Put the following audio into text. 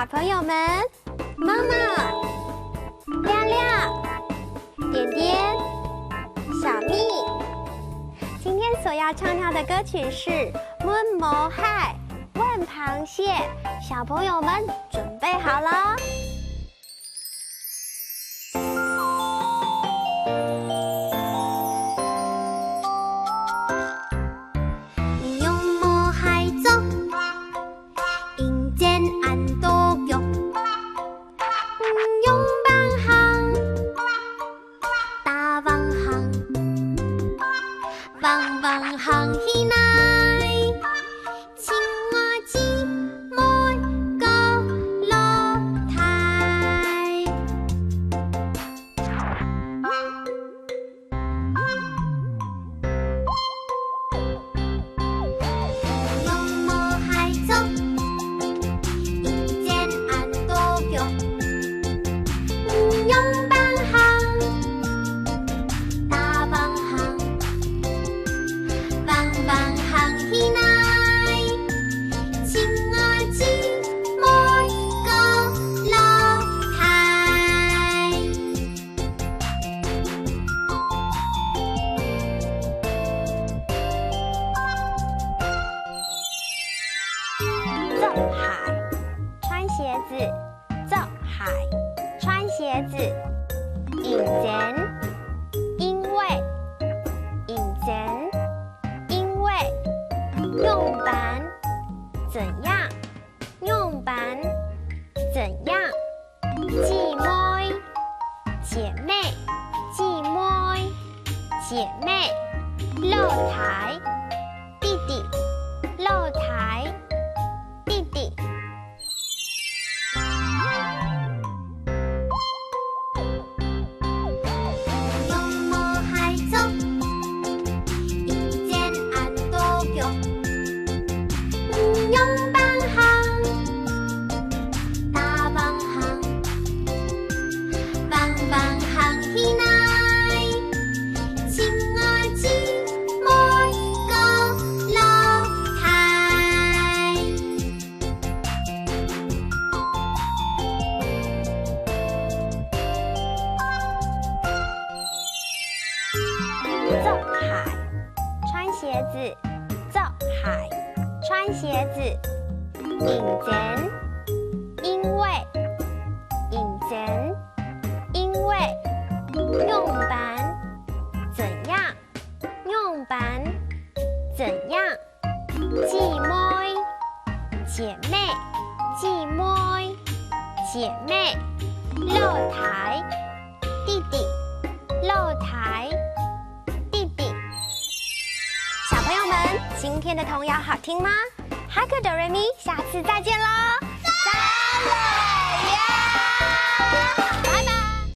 小朋友们，妈妈、亮亮、点点、小蜜。今天所要唱跳的歌曲是《问毛海问螃蟹》，小朋友们准备好了？汪汪行起来，青蛙姊妹高楼台。用毛海走，一见俺都有。用板行，大王行。汪行起来，青蛙姊妹高楼台。走海，穿鞋子，走海，穿鞋子。以前，因为，以前。用板怎样？用板怎样？姊妹姐妹，姊妹姐妹，露台弟弟，露台弟弟。用毛海走，一见俺都有。用板行，大王行，汪行起来，青蛙姊妹高楼台。走海，穿鞋子，走海。穿鞋子，以前，因为，以前，因为，用板怎样？用板怎样？姊妹姐妹，姊妹姐妹，露台弟弟，露台弟弟。小朋友们，今天的童谣好听吗？哈克哆瑞咪，下次再见喽！再会呀！拜拜。